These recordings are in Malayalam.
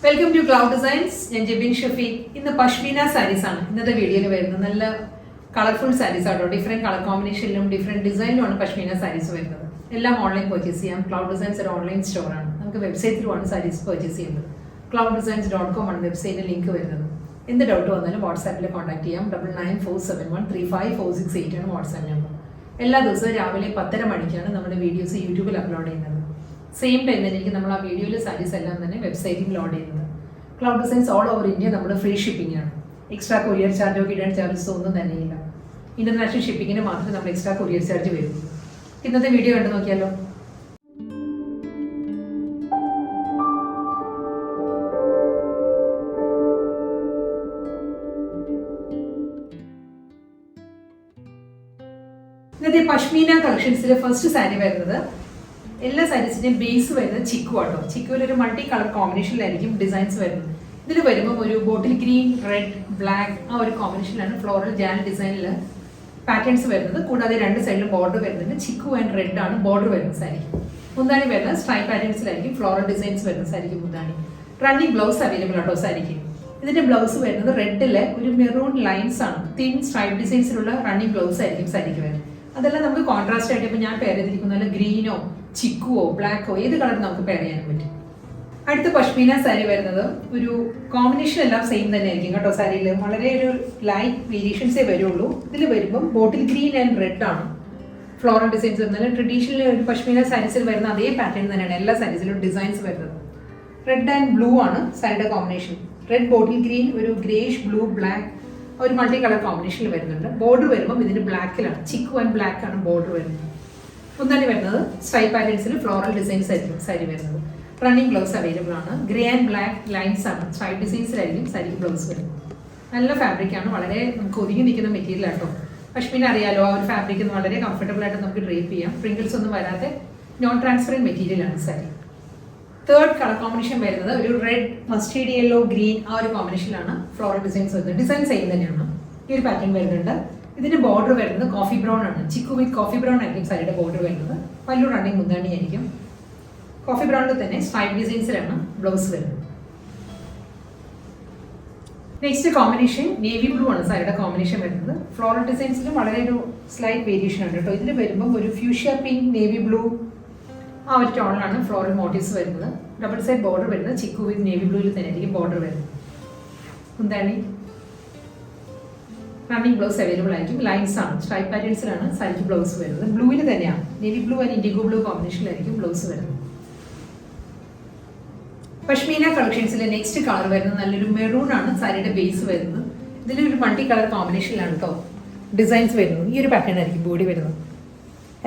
Welcome to Cloud Designs. ഞാൻ ജെബിൻ ഷഫീഖ്. ഇന്ന് പഷ്മീന സാരീസ് ആണ് ഇന്നത്തെ വീഡിയോയിൽ വരുന്നത്. നല്ല കളർഫുൾ സാരീസ് ആട്ടോ. Different colour കോമ്പിനേഷനിലും different ഡിസൈനിലുമാണ് pashmina saris വരുന്നത്. എല്ലാം ഓൺലൈൻ പർച്ചേസ് ചെയ്യാം. ക്ലൗഡ് ഡിസൈൻസ് ഒരു ഓൺലൈൻ സ്റ്റോറാണ്. നമുക്ക് വെബ്സൈറ്റിലുമാണ് സാരീസ് പർച്ചേസ് ചെയ്യുന്നത്. clouddesigns.com ആണ് വെബ്സൈറ്റിൽ ലിങ്ക് വരുന്നത്. എന്ത് ഡൗട്ട് വന്നാലും വാട്സാപ്പിൽ കോൺടാക്ട് ചെയ്യാം. 9947135468 ആണ് വാട്സാപ്പ് നമ്പർ. എല്ലാ ദിവസവും രാവിലെ 10:30 മണിക്കാണ് നമ്മുടെ വീഡിയോസ് യൂട്യൂബിൽ അപ്ലോഡ് ചെയ്യുന്നത്. സെയിം ടൈം തന്നെ എനിക്ക് നമ്മൾ ആ വീഡിയോയിൽ സാരീസ് എല്ലാം തന്നെ വെബ്സൈറ്റിൽ ലോഡ് ചെയ്യുന്നത്. Cloud designs all over India നമ്മൾ ഫ്രീ ഷിപ്പിംഗ് ആണ്. എക്സ്ട്രാ കൊറിയർ ചാർജോ കിടൻ ചാർജസോ ഒന്നും തന്നെയില്ല. ഇന്റർനാഷണൽ ഷിപ്പിങ്ങിന് മാത്രമേ നമ്മൾ എക്സ്ട്രാ കൊറിയർ ചാർജ് വരും. ഇന്നത്തെ വീഡിയോ കണ്ടു നോക്കിയാലോ. ഇന്നത്തെ പഷ്മീന കളക്ഷൻസിലെ ഫസ്റ്റ് സാരി വരുന്നത്, എല്ലാ സാരീസിന്റെയും ബേസ് വരുന്നത് ചിക്കു ആട്ടോ. ചിക്കുവിൽ ഒരു മൾട്ടി കളർ കോമ്പിനേഷനിലായിരിക്കും ഡിസൈൻസ് വരുന്നത്. ഇതിൽ വരുമ്പോൾ ഒരു ബോട്ടിൽ ഗ്രീൻ, റെഡ്, ബ്ലാക്ക് ആ ഒരു കോമ്പിനേഷനിലാണ് ഫ്ലോറൽ ജാൻ ഡിസൈനിൽ പാറ്റേൺസ് വരുന്നത്. കൂടാതെ രണ്ട് സൈഡിലും ബോർഡർ വരുന്നുണ്ട്. ചിക്കു ആൻഡ് റെഡ് ആണ് ബോർഡർ വരുന്ന സാരിക്ക്. മുന്താണി വരുന്നത് സ്ട്രൈപ്പ് പാറ്റേൺസിലായിരിക്കും ഫ്ലോറൽ ഡിസൈൻസ് വരുന്ന സാരിക്ക് മുന്താണി. റണ്ണിങ് ബ്ലൗസ് അവൈലബിൾ ആട്ടോ സാരിക്ക്. ഇതിന്റെ ബ്ലൗസ് വരുന്നത് റെഡിലെ ഒരു മെറൂൺ ലൈൻസ് ആണ്. തിൻ സ്ട്രൈപ്പ് ഡിസൈൻസിലുള്ള റണ്ണിങ് ബ്ലൗസ് ആയിരിക്കും സാരിക്ക് വരുന്നത്. അതെല്ലാം നമുക്ക് കോൺട്രാസ്റ്റ് ആയിട്ട് ഇപ്പോൾ ഞാൻ പെയർ ചെയ്തിരിക്കുന്ന നല്ല ഗ്രീനോ ചിക്കുവോ ബ്ലാക്കോ ഏത് കളർ നമുക്ക് പെയർ ചെയ്യാനും പറ്റും. അടുത്ത പഷ്മീന സാരി വരുന്നത് ഒരു കോമ്പിനേഷൻ എല്ലാം സെയിം തന്നെ ആയിരിക്കും കേട്ടോ. സാരിയിൽ വളരെ ഒരു ലൈറ്റ് വേരിയേഷൻസേ വരുള്ളൂ. ഇതിൽ വരുമ്പം ബോട്ടിൽ ഗ്രീൻ ആൻഡ് റെഡ് ആണ് ഫ്ലോറൽ ഡിസൈൻസ് വരുന്നത്. ട്രഡീഷണൽ ഒരു പഷ്മീന സാരീസിൽ വരുന്ന അതേ പാറ്റേൺ തന്നെയാണ് എല്ലാ സാരീസിലും ഡിസൈൻസ് വരുന്നത്. റെഡ് ആൻഡ് ബ്ലൂ ആണ് സാരിയുടെ കോമ്പിനേഷൻ. റെഡ് ബോട്ടിൽ ഗ്രീൻ ഒരു ഗ്രേഷ് ബ്ലൂ ബ്ലാക്ക് ഒരു മൾട്ടി കളർ കോമ്പിനേഷനിൽ വരുന്നുണ്ട്. ബോർഡർ വരുമ്പം ഇതിന് ബ്ലാക്കിലാണ്, ചിക്കു ആൻഡ് ബ്ലാക്ക് ആണ് ബോർഡർ വരുന്നത്. മുന്താണി വരുന്നത് സ്ട്രൈപ്പ് പാറ്റേൺസിൽ ഫ്ലോറൽ ഡിസൈൻസ് ആയിരിക്കും സാരി വരുന്നത്. റണ്ണിങ് ബ്ലൗസ് അവൈലബിൾ ആണ്. ഗ്രേ ആൻഡ് ബ്ലാക്ക് ലൈൻസ് ആണ് സ്ട്രൈപ്പ് ഡിസൈൻസിലായിരിക്കും സാരി ബ്ലൗസ് വരുന്നത്. നല്ല ഫാബ്രിക് ആണ്, വളരെ നമുക്ക് ഒതുങ്ങി നിൽക്കുന്ന മെറ്റീരിയൽ ആട്ടോ. പഷ്മീന അറിയാലോ, ആ ഒരു ഫാബ്രിക് വളരെ കംഫർട്ടബിൾ ആയിട്ട് നമുക്ക് ഡ്രേപ്പ് ചെയ്യാം. പ്രിങ്കിൾസ് ഒന്നും വരാതെ നോൺ ട്രാൻസ്പെറൻറ്റ് മെറ്റീരിയൽ ആണ് സാരി. തേർഡ് കളർ കോമ്പിനേഷൻ വരുന്നത് ഒരു റെഡ്, മസ്റ്റേർഡ് യെല്ലോ, ഗ്രീൻ ആ ഒരു കോമ്പിനേഷനിലാണ് ഫ്ലോറൽ ഡിസൈൻസ് വരുന്നത്. ഡിസൈൻ സെയിം തന്നെയാണ്. ഈ ഒരു പാറ്റേൺ വരുന്നുണ്ട്. ഇതിന്റെ ബോർഡർ വരുന്നത് കോഫി ബ്രൗൺ ആണ്. ചിക്കു വിത്ത് കോഫി ബ്രൗൺ ആയിരിക്കും സാരിയുടെ ബോർഡർ വരുന്നത്. പല്ലു റണ്ണിങ് മുന്താണി ആയിരിക്കും. കോഫി ബ്രൗണിൽ തന്നെ സ്ട്രൈപ്പ് ഡിസൈൻസിലാണ് ബ്ലൗസ് വരുന്നത്. നെക്സ്റ്റ് കോമ്പിനേഷൻ നേവി ബ്ലൂ ആണ് സാരിയുടെ കോമ്പിനേഷൻ വരുന്നത്. ഫ്ലോറൽ ഡിസൈൻസിലും വളരെ ഒരു സ്ലൈറ്റ് വേരിയേഷൻ ഉണ്ട് കേട്ടോ. ഇതിൽ വരുമ്പോൾ ഒരു ഫ്യൂഷ്യ പിങ്ക്, നേവി ബ്ലൂ ആ ഒരു ടോണിലാണ് ഫ്ലോറൽ മോട്ടീവ്സ് വരുന്നത്. ഡബിൾ സൈഡ് ബോർഡർ വരുന്നത് ചിക്കു വിത്ത് നേവി ബ്ലൂവിൽ തന്നെ ആയിരിക്കും ബോർഡർ വരുന്നത്. മുന്താണി റണ്ണിങ് ബ്ലൗസ് അവൈലബിൾ ആയിരിക്കും. ലൈൻസ് ആണ്, സ്ട്രൈപ്പ് പാറ്റേൺസിലാണ് സാരിക്ക് ബ്ലൗസ് വരുന്നത്. ബ്ലൂവിൽ തന്നെയാണ്, navy blue and indigo blue കോമ്പിനേഷനിലായിരിക്കും ബ്ലൗസ് വരുന്നത്. പഷ്മീന കളക്ഷൻസിലെ നെക്സ്റ്റ് കളർ വരുന്നത് നല്ലൊരു മെറൂൺ ആണ് സാരിയുടെ ബേസ് വരുന്നത്. ഇതിലൊരു മൾട്ടി കളർ കോമ്പിനേഷനിലാണ് കേട്ടോ ഡിസൈൻസ് വരുന്നത്. ഈ ഒരു പാറ്റേൺ ആയിരിക്കും ബോഡി വരുന്നത്.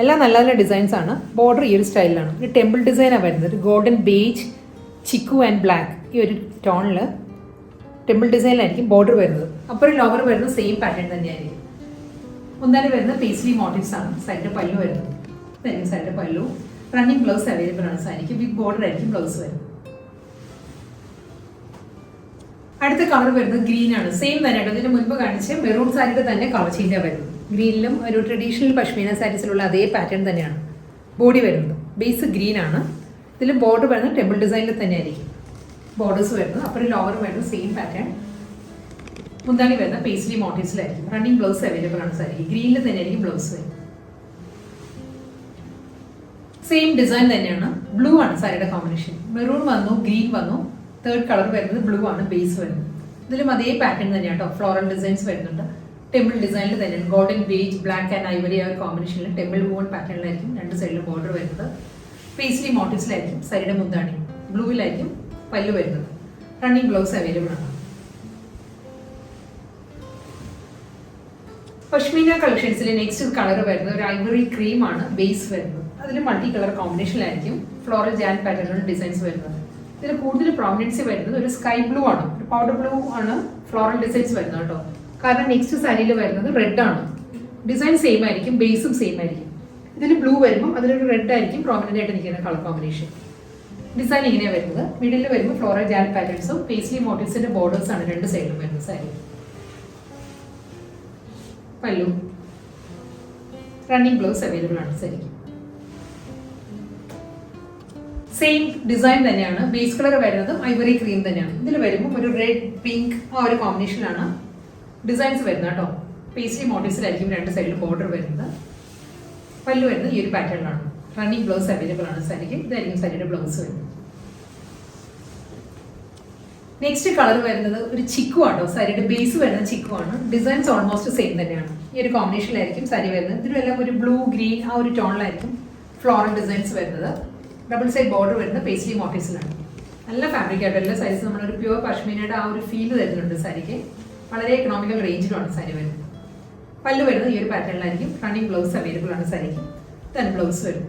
എല്ലാം നല്ല നല്ല ഡിസൈൻസ് ആണ്. ബോർഡർ ഈ ഒരു സ്റ്റൈലിലാണ്. ഒരു ടെമ്പിൾ ഡിസൈനാണ് വരുന്നത്. ഒരു ഗോൾഡൻ ബേജ്, ചിക്കു ആൻഡ് ബ്ലാക്ക് ഈ ഒരു ടോണിൽ ടെമ്പിൾ ഡിസൈനിലായിരിക്കും ബോർഡർ വരുന്നത്. അപ്പുറം ലോവർ വരുന്നത് സെയിം പാറ്റേൺ തന്നെയായിരിക്കും. മുന്താണി വരുന്നത് പേസ്ലി മോട്ടീവ്സ് ആണ്. സൈഡിന്റെ പല്ലു വരുന്നത് തന്നെ സൈഡിന്റെ പല്ലു. റണ്ണിങ് ബ്ലൗസ് അവൈലബിൾ ആണ് സാരിക്ക്. വിത്ത് ബോർഡർ ആയിരിക്കും ബ്ലൗസ് വരുന്നത്. അടുത്ത കളർ വരുന്നത് ഗ്രീൻ ആണ്. സെയിം തന്നെ ഇതിന് മുൻപ് കാണിച്ച് മെറൂൺ സാരിയുടെ തന്നെ കളർ ചേഞ്ച് വരുന്നത്. ഗ്രീനിലും ഒരു ട്രഡീഷണൽ പഷ്മീന സാരീസിലുള്ള അതേ പാറ്റേൺ തന്നെയാണ് ബോഡി വരുന്നത്. ബേസ് ഗ്രീൻ ആണ്. ഇതിൽ ബോർഡർ വരുന്നത് ടെമ്പിൾ ഡിസൈനിൽ തന്നെ ആയിരിക്കും ബോർഡേഴ്സ് വരുന്നത്. അപ്പുറം ലോവർ വരുന്നത് സെയിം പാറ്റേൺ. മുന്താണി വരുന്ന പേസ്ലി മോട്ടീവ്സിലായിരിക്കും. റണ്ണിങ് ബ്ലൗസ് അവൈലബിൾ ആണ് സാരി. ഗ്രീനിൽ തന്നെ ആയിരിക്കും ബ്ലൗസ് വരുന്നത്. സെയിം ഡിസൈൻ തന്നെയാണ്. ബ്ലൂ ആണ് സാരിയുടെ കോമ്പിനേഷൻ. മെറൂൺ വന്നു, ഗ്രീൻ വന്നു. തേർഡ് കളർ വരുന്നത് ബ്ലൂ ആണ് ബേസ് വരുന്നത്. ഇതിലും അതേ പാറ്റേൺ തന്നെയാണ് കേട്ടോ. ഫ്ലോറൽ ഡിസൈൻസ് വരുന്നുണ്ട്. ടെമ്പിൾ ഡിസൈനിൽ തന്നെയാണ്. Golden beige, black and Ivory ആ ഒരു കോമ്പിനേഷനിൽ ടെമ്പിൾ വൂൺ പാറ്റേണിലായിരിക്കും രണ്ട് സൈഡിലും ബോർഡർ വരുന്നത്. പേസ്ലി മോട്ടീവ്സിലായിരിക്കും സാരിയുടെ മുന്താണി. ബ്ലൂവിലായിരിക്കും പല്ലു വരുന്നത്. റണ്ണിങ് ബ്ലൗസ് അവൈലബിൾ ആണ്. പഷ്മീന കളക്ഷൻസിലെ നെക്സ്റ്റ് കളർ വരുന്നത് ഒരു ഐവറി ക്രീം ആണ് ബേസ് വരുന്നത്. അതിൽ മൾട്ടി കളർ കോമ്പിനേഷനിലായിരിക്കും ഫ്ലോറൽ ജാൻ പാറ്റേണിലുള്ള ഡിസൈൻസ് വരുന്നത്. ഇതിൽ കൂടുതൽ പ്രോമിനൻസി വരുന്നത് ഒരു സ്കൈ ബ്ലൂ ആണ്. ഒരു പൗഡർ ബ്ലൂ ആണ് ഫ്ലോറൽ ഡിസൈൻസ് വരുന്നത് കേട്ടോ. കാരണം നെക്സ്റ്റ് സാരിയിൽ വരുന്നത് റെഡ് ആണ്. ഡിസൈൻ സെയിം ആയിരിക്കും, ബേസും സെയിം ആയിരിക്കും. ഇതിൽ ബ്ലൂ വരുമ്പോൾ അതിലൊരു റെഡ് ആയിരിക്കും പ്രോമിനന്റ് ആയിട്ട് നിൽക്കുന്ന കളർ കോമ്പിനേഷൻ. ഡിസൈൻ ഇങ്ങനെയാണ് വരുന്നത്. മിഡിൽ വരുമ്പോൾ ഫ്ലോറൽ ജാൻ പാറ്റേൺസും പേസ്ലി മോട്ടീവ്സിന്റെ ബോർഡേഴ്സ് ആണ് രണ്ട് സൈഡിലും വരുന്നത് സാരി. പല്ലു, റണ്ണിങ് ബ്ലൗസ് അവൈലബിൾ ആണ് സാരിക്ക്. സെയിം ഡിസൈൻ തന്നെയാണ്. ബേസ് കളർ വരുന്നതും ഐവറി ക്രീം തന്നെയാണ്. ഇതിൽ വരുമ്പോൾ ഒരു റെഡ് പിങ്ക് ആ ഒരു കോമ്പിനേഷനിലാണ് ഡിസൈൻസ് വരുന്നത് കേട്ടോ. പേസ്ലി മോട്ടീവ്സിലായിരിക്കും രണ്ട് സൈഡിൽ ബോർഡർ വരുന്നത്. പല്ലു വരുന്നത് ഈ ഒരു പാറ്റേണിലാണ്. റണ്ണിങ് ബ്ലൗസ് അവൈലബിൾ ആണ് സാരിക്ക്. ഇതായിരിക്കും സാരിയുടെ ബ്ലൗസ് വരുന്നത്. നെക്സ്റ്റ് കളർ വരുന്നത് ഒരു ചിക്കു ആട്ടോ. സാരിയുടെ ബേസ് വരുന്നത് ചിക്കു ആണ്. ഡിസൈൻസ് ഓൾമോസ്റ്റ് സെയിം തന്നെയാണ്. ഈ ഒരു കോമ്പിനേഷനിലായിരിക്കും സാരി വരുന്നത്. ഇതിലെല്ലാം ഒരു ബ്ലൂ ഗ്രീൻ ആ ഒരു ടോണിലായിരിക്കും ഫ്ലോറൽ ഡിസൈൻസ് വരുന്നത്. ഡബിൾ സൈഡ് ബോർഡർ വരുന്നത് പേസ്ലി മോട്ടീവ്സിലാണ്. നല്ല ഫാബ്രിക് ആയിട്ട് എല്ലാ സാരീസ് നമ്മളൊരു പ്യുവർ പഷ്മീനയുടെ ആ ഒരു ഫീൽ തരുന്നുണ്ട് സാരിക്ക്. വളരെ എക്കണോമിക്കൽ റേഞ്ചിലാണ് സാരി വരുന്നത്. പല്ലു വരുന്നത് ഈ ഒരു പാറ്റേണിലായിരിക്കും. റണ്ണിങ് ബ്ലൗസ് അവൈലബിൾ ആണ് സാരിക്ക്. തന്നെ ബ്ലൗസ് വരും.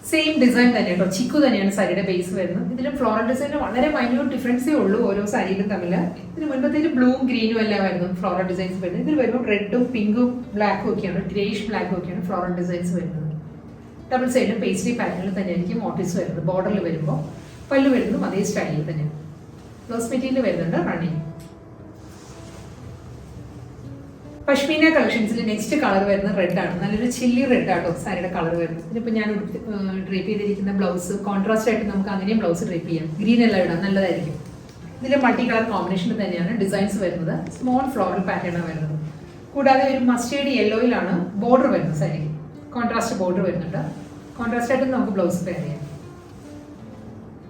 സെയിം ഡിസൈൻ തന്നെ കേട്ടോ. ചിക്കു തന്നെയാണ് സാരിയുടെ ബേസ് വരുന്നത്. ഇതിലും ഫ്ലോറൽ ഡിസൈനിൽ വളരെ മൈന്യൂട്ട് ഡിഫറൻസേ ഉള്ളൂ ഓരോ സാരിയിലും തമ്മിൽ. ഇതിന് മുൻപത്തേക്ക് ബ്ലൂവും ഗ്രീനും എല്ലാം വരുന്നു ഫ്ലോറൽ ഡിസൈൻസ് വരുന്നത്. ഇതിൽ വരുമ്പോൾ റെഡും പിങ്കും ബ്ലാക്കും ഒക്കെയാണ്, ഗ്രേഷ് ബ്ലാക്കും ഒക്കെയാണ് ഫ്ലോറൽ ഡിസൈൻസ് വരുന്നത്. ഡബിൾ സൈഡിലും പേസ്ട്രി പാറ്റേണിൽ തന്നെയായിരിക്കും മോട്ടീവ്സ് വരുന്നത്. ബോർഡറിൽ വരുമ്പോൾ പല്ലു വരുന്നതും അതേ സ്റ്റൈലിൽ തന്നെയാണ്. ബ്ലൗസ് മെറ്റീരിയൽ വരുന്നുണ്ട് റണ്ണിങ്. പഷ്മീന കളക്ഷൻസിൽ നെക്സ്റ്റ് കളർ വരുന്നത് റെഡ് ആണ്. നല്ലൊരു ചില്ലി റെഡ് ആട്ടോ സാരിയുടെ കളർ വരുന്നത്. ഇതിപ്പോൾ ഞാൻ ഡ്രേപ്പ് ചെയ്തിരിക്കുന്ന ബ്ലൗസ് കോൺട്രാസ്റ്റ് ആയിട്ട് നമുക്ക് അങ്ങനെയും ബ്ലൗസ് ഡ്രേപ്പ് ചെയ്യാം. ഗ്രീൻ എല്ലാം ഇടാം, നല്ലതായിരിക്കും. ഇതിൽ മൾട്ടി കളർ കോമ്പിനേഷനിൽ തന്നെയാണ് ഡിസൈൻസ് വരുന്നത്. സ്മോൾ ഫ്ലോറൽ പാറ്റേണാണ് വരുന്നത്. കൂടാതെ ഒരു മസ്റ്റേർഡ് യെല്ലോയിലാണ് ബോർഡർ വരുന്നത് സാരിക്ക്. കോൺട്രാസ്റ്റ് ബോർഡർ വരുന്നുണ്ട്. കോൺട്രാസ്റ്റ് ആയിട്ട് നമുക്ക് ബ്ലൗസ് പെയർ ചെയ്യാം.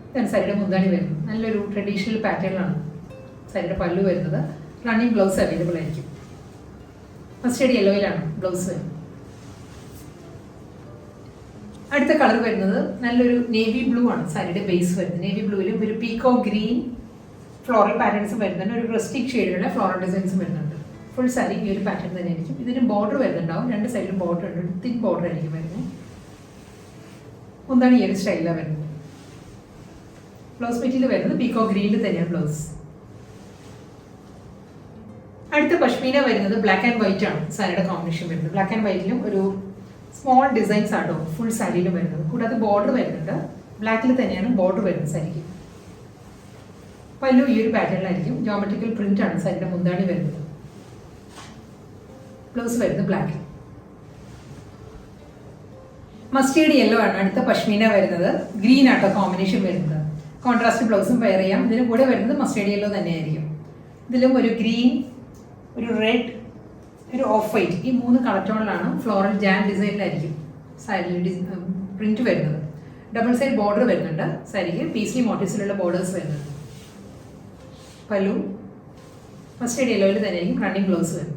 ഇതാണ് സാരിയുടെ മുന്താണി വരുന്നത്. നല്ലൊരു ട്രഡീഷണൽ പാറ്റേണിലാണ് സാരിയുടെ പല്ലു വരുന്നത്. റണ്ണിങ് ബ്ലൗസ് അവൈലബിൾ ആയിരിക്കും. മസ്റ്റേർഡ് യെല്ലോയിലാണ് ബ്ലൗസ് വരുന്നത്. അടുത്ത കളർ വരുന്നത് നല്ലൊരു നേവി ബ്ലൂ ആണ് സാരിയുടെ ബേസ് വരുന്നത്. നേവി ബ്ലൂവിലും ഒരു പീക്കോ ഗ്രീൻ ഫ്ലോറൽ പാറ്റേൺസ് വരുന്നുണ്ട്. ഒരു റസ്റ്റിക് ഷെയ്ഡിലുള്ള ഫ്ലോറൽ ഡിസൈൻസ് വരുന്നുണ്ട്. ഫുൾ സാരി ഈ ഒരു പാറ്റേൺ തന്നെയായിരിക്കും. ഇതിന് ബോർഡർ വരുന്നുണ്ടാവും. രണ്ട് സൈഡിലും ബോർഡർ ഉണ്ട്. തിൻ ബോർഡർ ആയിരിക്കും വരുന്നത്. ഒന്നാണ് ഈ ഒരു സ്റ്റൈലാണ് വരുന്നത്. ബ്ലൗസ് മെറ്റീരിയൽ വരുന്നത് പീക്കോ ഗ്രീനിൽ തന്നെയാണ് ബ്ലൗസ്. അടുത്ത പഷ്മീന വരുന്നത് ബ്ലാക്ക് ആൻഡ് വൈറ്റ് ആണ് സാരിയുടെ കോമ്പിനേഷൻ വരുന്നത്. ബ്ലാക്ക് ആൻഡ് വൈറ്റിലും ഒരു സ്മോൾ ഡിസൈൻസ് ആട്ടോ ഫുൾ സാരിയിലും വരുന്നത്. കൂടാതെ ബോർഡർ വരുന്നുണ്ട്. ബ്ലാക്കിൽ തന്നെയാണ് ബോർഡർ വരുന്നത് സാരിക്ക്. പല്ലു ഈ ഒരു പാറ്റേണിലായിരിക്കും. ജോമെട്രിക്കൽ പ്രിന്റ് ആണ് സാരിയുടെ മുന്താണി വരുന്നത്. ബ്ലൗസ് വരുന്നത് ബ്ലാക്ക്. മസ്റ്റേർഡ് യെല്ലോ ആണ് അടുത്ത പഷ്മീന വരുന്നത്. ഗ്രീൻ ആട്ടോ കോമ്പിനേഷൻ വരുന്നത്. കോൺട്രാസ്റ്റ് ബ്ലൗസും പെയർ ചെയ്യാം. ഇതിന് കൂടെ വരുന്നത് മസ്റ്റേർഡ് യെല്ലോ തന്നെയായിരിക്കും. ഇതിലും ഒരു ഗ്രീൻ, ഒരു റെഡ്, ഒരു ഓഫ് വൈറ്റ്, ഈ മൂന്ന് കളർ ടോണിലാണ് ഫ്ലോറൽ ജാം ഡിസൈനിലായിരിക്കും സാരിയിൽ പ്രിന്റ് വരുന്നത്. ഡബിൾ സൈഡ് ബോർഡർ വരുന്നുണ്ട് സാരിക്ക്. പീസ്ലി മോട്ടീവ്സിലുള്ള ബോർഡേഴ്സ് വരുന്നുണ്ട്. പല്ലു മസ്റ്റേർഡ് യെല്ലോയിൽ തന്നെയായിരിക്കും റണ്ണിങ് ബ്ലൗസ് വരുന്നത്.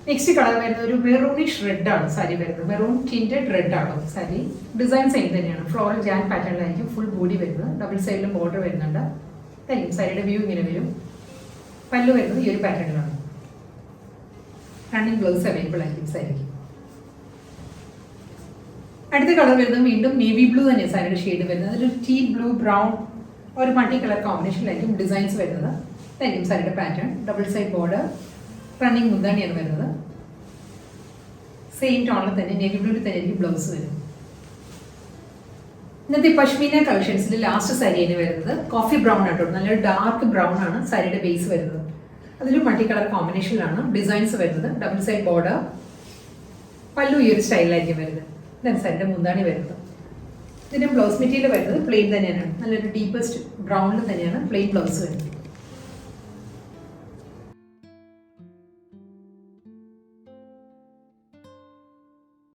നെക്സ്റ്റ് കളർ വരുന്നത് ഒരു മെറൂണിഷ് റെഡ് ആണ് സാരി വരുന്നത്. മെറൂൺ ടിൻറ്റഡ് റെഡ് ആണോ സാരി. ഡിസൈൻ സെയിം തന്നെയാണ്. ഫ്ലോറൽ ജാം പാറ്റേണിലായിരിക്കും ഫുൾ ബോഡി വരുന്നത്. ഡബിൾ സൈഡിലും ബോർഡർ വരുന്നുണ്ട്. ഇതായിരിക്കും സാരിയുടെ വ്യൂ ഇങ്ങനെ വരും. പല്ലു വരുന്നത് ഈ ഒരു പാറ്റേണിലാണ്. റണ്ണിങ് ബ്ലൗസ് അവൈലബിൾ ആയിരിക്കും സാരിക്ക്. അടുത്ത കളർ വരുന്നത് വീണ്ടും നേവി ബ്ലൂ തന്നെയാണ് സാരിയുടെ ഷെയ്ഡ് വരുന്നത്. അതൊരു ടീ ബ്ലൂ ബ്രൗൺ ഒരു മൾട്ടി കളർ കോമ്പിനേഷനിലായിരിക്കും ഡിസൈൻസ് വരുന്നത്. ഇതായിരിക്കും സാരിയുടെ pattern. Double side border, running മുന്താണിയാണ് വരുന്നത്. സെയിം ടോണിൽ തന്നെ നേവി ബ്ലൂവിൽ തന്നെ ആയിരിക്കും ബ്ലൗസ് വരുന്നത്. ഇന്നത്തെ പഷ്മീന കളക്ഷൻസിൽ ലാസ്റ്റ് സാരിയാണ് വരുന്നത് കോഫി ബ്രൗൺ ആട്ടോ. നല്ലൊരു ഡാർക്ക് ബ്രൗൺ ആണ് സാരിയുടെ ബേസ് വരുന്നത്. അതിലും മൾട്ടി കളർ കോമ്പിനേഷനിലാണ് ഡിസൈൻസ് വരുന്നത്. ഡബിൾ സൈഡ് ബോർഡർ, പല്ലു ഈ ഒരു സ്റ്റൈലിലായിരിക്കും വരുന്നത്. ഇതാണ് സാരിയുടെ മുന്താണി വരുന്നത്. ഇതിന് ബ്ലൗസ് മെറ്റീരിയൽ വരുന്നത് പ്ലെയിൻ തന്നെയാണ്. നല്ലൊരു ഡീപ്പസ്റ്റ് ബ്രൗണിൽ തന്നെയാണ് പ്ലെയിൻ ബ്ലൗസ് വരുന്നത്.